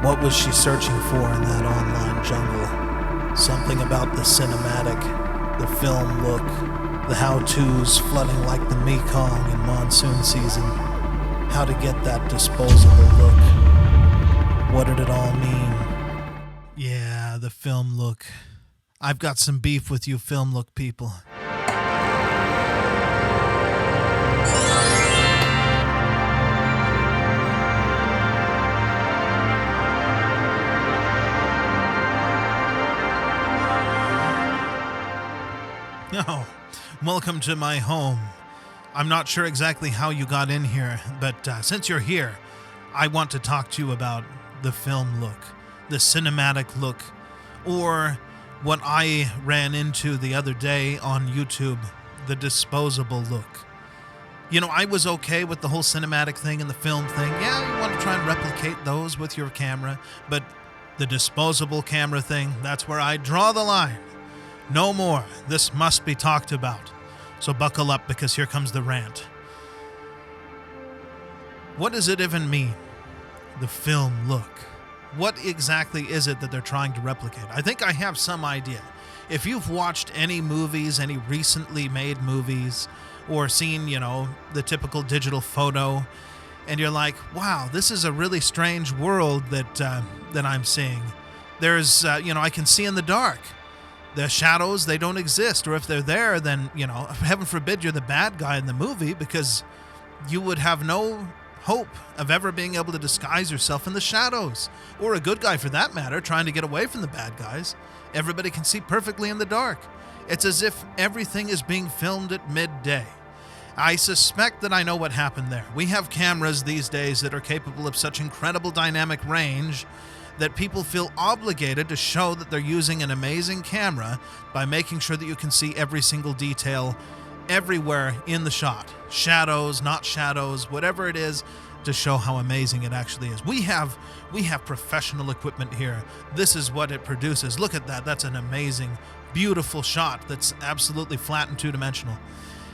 What was she searching for in that online jungle? Something about the cinematic, the film look, the how-tos flooding like the Mekong in monsoon season. How to get that disposable look. What did it all mean? Yeah, the film look. I've got some beef with you film look people. Oh, welcome to my home. I'm not sure exactly how you got in here, but since you're here, I want to talk to you about the film look, the cinematic look, or what I ran into the other day on YouTube, the disposable look. You know, I was okay with the whole cinematic thing and the film thing. Yeah, you want to try and replicate those with your camera, but the disposable camera thing, that's where I draw the line. No more. This must be talked about. So buckle up because here comes the rant. What does it even mean? The film look. What exactly is it that they're trying to replicate? I think I have some idea. If you've watched any movies, any recently made movies, or seen, the typical digital photo, and you're like, wow, this is a really strange world that I'm seeing. There's, I can see in the dark. The shadows, they don't exist. Or if they're there, then, heaven forbid you're the bad guy in the movie, because you would have no hope of ever being able to disguise yourself in the shadows. Or a good guy for that matter, trying to get away from the bad guys. Everybody can see perfectly in the dark. It's as if everything is being filmed at midday. I suspect that I know what happened there. We have cameras these days that are capable of such incredible dynamic range that people feel obligated to show that they're using an amazing camera by making sure that you can see every single detail everywhere in the shot. Shadows, not shadows, whatever it is, to show how amazing it actually is. We have professional equipment here. This is what it produces. Look at that. That's an amazing, beautiful shot that's absolutely flat and two-dimensional.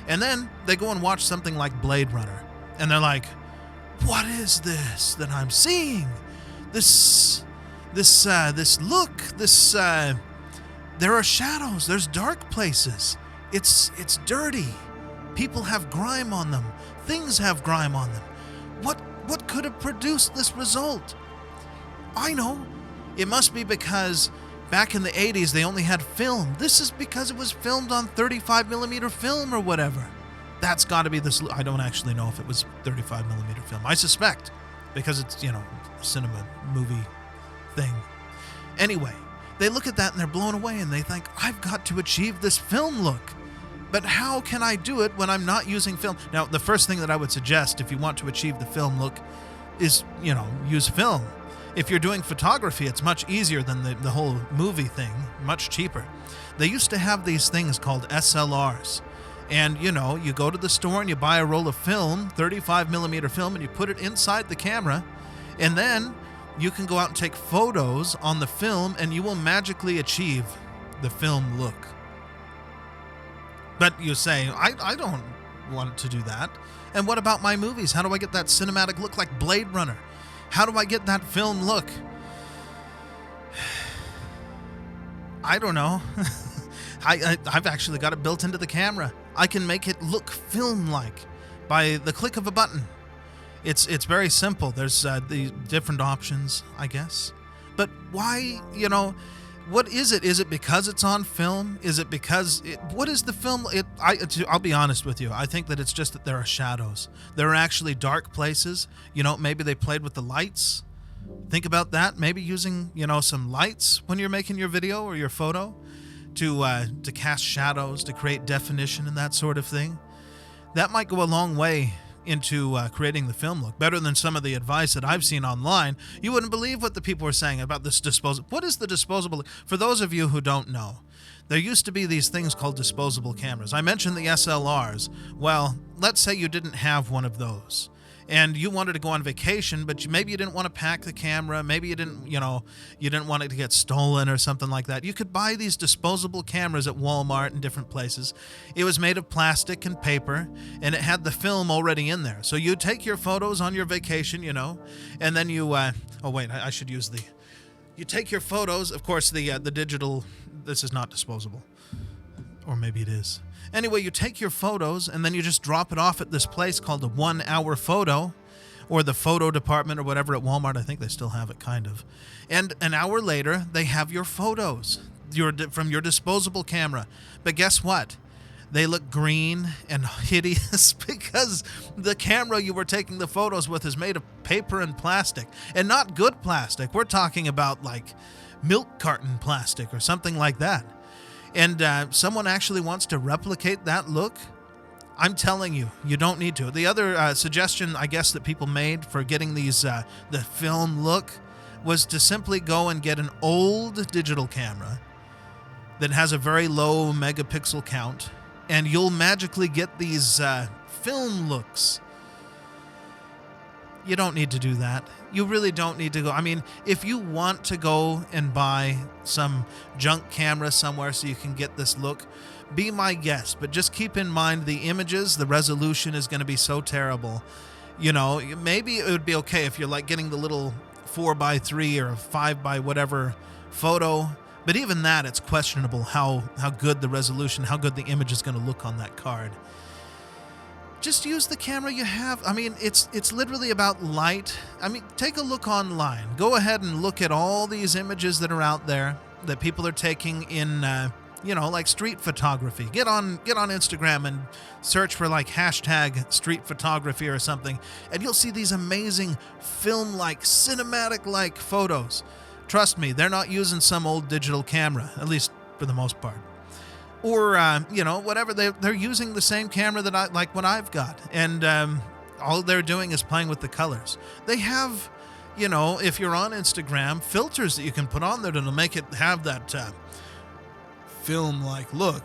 And then they go and watch something like Blade Runner, and they're like, what is this that I'm seeing? This look, there are shadows, there's dark places. It's dirty. People have grime on them. Things have grime on them. What could have produced this result? I know. It must be because back in the 80s they only had film. This is because it was filmed on 35mm film or whatever. That's got to be this. I don't actually know if it was 35mm film. I suspect, because it's, cinema movie thing. Anyway, they look at that and they're blown away and they think, I've got to achieve this film look. But how can I do it when I'm not using film? Now, the first thing that I would suggest if you want to achieve the film look is, use film. If you're doing photography, it's much easier than the whole movie thing, much cheaper. They used to have these things called SLRs. And, you go to the store and you buy a roll of film, 35mm film, and you put it inside the camera. And then you can go out and take photos on the film and you will magically achieve the film look. But you say, I don't want to do that. And what about my movies? How do I get that cinematic look like Blade Runner? How do I get that film look? I don't know. I've actually got it built into the camera. I can make it look film-like by the click of a button. It's very simple. There's the different options, I guess. But why, what is it? Is it because it's on film? Is it because what is the film? I'll be honest with you. I think that it's just that there are shadows. There are actually dark places. Maybe they played with the lights. Think about that. Maybe using, some lights when you're making your video or your photo to cast shadows, to create definition and that sort of thing. That might go a long way into creating the film look, better than some of the advice that I've seen online. You wouldn't believe what the people were saying about this disposable. What is the disposable? For those of you who don't know, there used to be these things called disposable cameras. I mentioned the SLRs. Well, let's say you didn't have one of those, and you wanted to go on vacation, but maybe you didn't want to pack the camera. Maybe you didn't, you didn't want it to get stolen or something like that. You could buy these disposable cameras at Walmart and different places. It was made of plastic and paper, and it had the film already in there. So you take your photos on your vacation, and then you, I should use you take your photos, of course, the digital, this is not disposable. Or maybe it is. Anyway, you take your photos and then you just drop it off at this place called the 1 Hour Photo, or the photo department or whatever at Walmart. I think they still have it, kind of. And an hour later, they have your photos from your disposable camera. But guess what? They look green and hideous because the camera you were taking the photos with is made of paper and plastic. And not good plastic. We're talking about like milk carton plastic or something like that. And someone actually wants to replicate that look. I'm telling you, you don't need to. The other suggestion, I guess, that people made for getting these the film look was to simply go and get an old digital camera that has a very low megapixel count, and you'll magically get these film looks. You don't need to do that. You really don't need to go. I mean, if you want to go and buy some junk camera somewhere so you can get this look, be my guest. But just keep in mind the images, the resolution is going to be so terrible. Maybe it would be okay if you're like getting the little 4x3 or 5x whatever photo. But even that, it's questionable how good the resolution, how good the image is going to look on that card. Just use the camera you have. I mean, it's literally about light. I mean, take a look online. Go ahead and look at all these images that are out there that people are taking in, like street photography. Get on Instagram and search for like hashtag street photography or something, and you'll see these amazing film-like, cinematic-like photos. Trust me, they're not using some old digital camera, at least for the most part. Or, whatever, they're using the same camera that what I've got. And all they're doing is playing with the colors. They have, if you're on Instagram, filters that you can put on there that'll make it have that film-like look.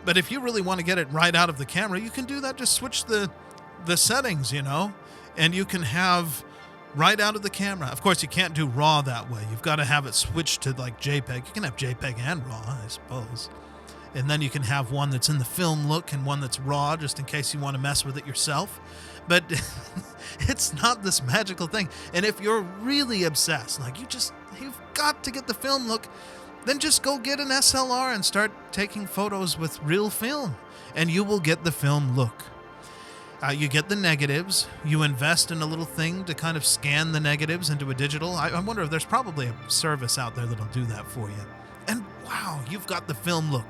But if you really want to get it right out of the camera, you can do that. Just switch the settings, and you can have right out of the camera. Of course, you can't do RAW that way. You've got to have it switched to like JPEG. You can have JPEG and RAW, I suppose. And then you can have one that's in the film look and one that's raw, just in case you want to mess with it yourself. But it's not this magical thing. And if you're really obsessed, like you've got to get the film look, then just go get an SLR and start taking photos with real film, and you will get the film look. You get the negatives. You invest in a little thing to kind of scan the negatives into a digital. I wonder if there's probably a service out there that'll do that for you. And wow, you've got the film look.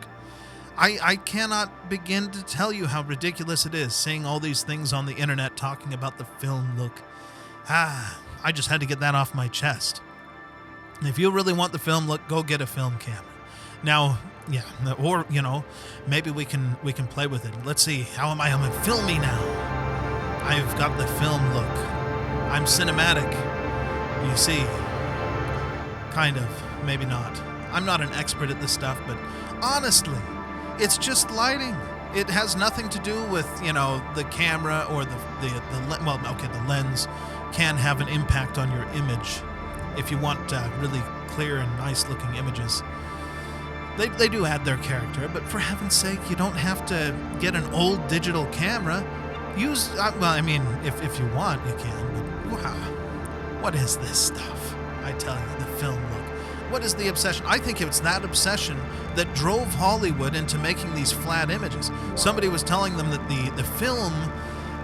I cannot begin to tell you how ridiculous it is seeing all these things on the internet talking about the film look. I just had to get that off my chest. If you really want the film look, go get a film camera. Now, yeah, or, maybe we can play with it. Let's see, how am I? I'm filmy now. I've got the film look. I'm cinematic, you see. Kind of, maybe not. I'm not an expert at this stuff, but honestly, it's just lighting. It has nothing to do with, the camera or the lens can have an impact on your image if you want really clear and nice looking images. They do add their character, but for heaven's sake, you don't have to get an old digital camera. Use, if you want, you can, but wow, what is this stuff? I tell you, the film look. What is the obsession? I think it's that obsession that drove Hollywood into making these flat images. Somebody was telling them that the film,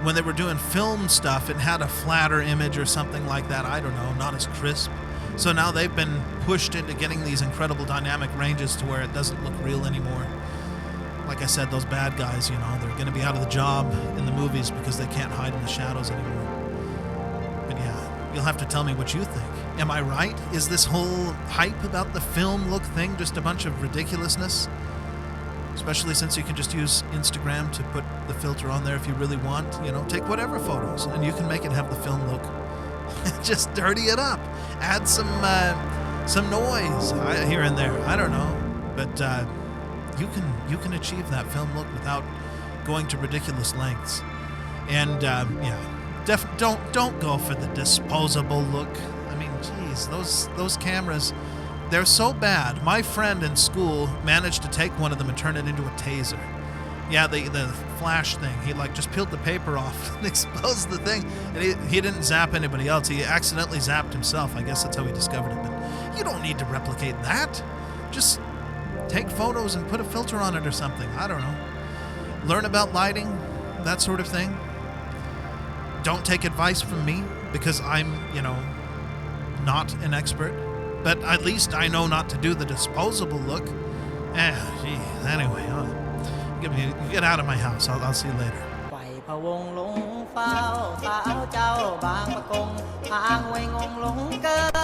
when they were doing film stuff, it had a flatter image or something like that. I don't know, not as crisp. So now they've been pushed into getting these incredible dynamic ranges to where it doesn't look real anymore. Like I said, those bad guys, they're going to be out of the job in the movies because they can't hide in the shadows anymore. But yeah, you'll have to tell me what you think. Am I right? Is this whole hype about the film look thing just a bunch of ridiculousness? Especially since you can just use Instagram to put the filter on there if you really want. Take whatever photos and you can make it have the film look. Just dirty it up. Add some noise here and there. I don't know, but you can achieve that film look without going to ridiculous lengths. And Don't go for the disposable look. I mean, geez, those cameras, they're so bad. My friend in school managed to take one of them and turn it into a taser. Yeah, the flash thing. He like just peeled the paper off and exposed the thing, and he didn't zap anybody else. He accidentally zapped himself. I guess that's how he discovered it. But you don't need to replicate that. Just take photos and put a filter on it or something. I don't know. Learn about lighting, that sort of thing. Don't take advice from me because I'm, not an expert. But at least I know not to do the disposable look. Gee. Anyway, get out of my house. I'll see you later. ไปพะวงหลงเฝ้าสาวเจ้าบางประกงทางไว้งงหลงเกิน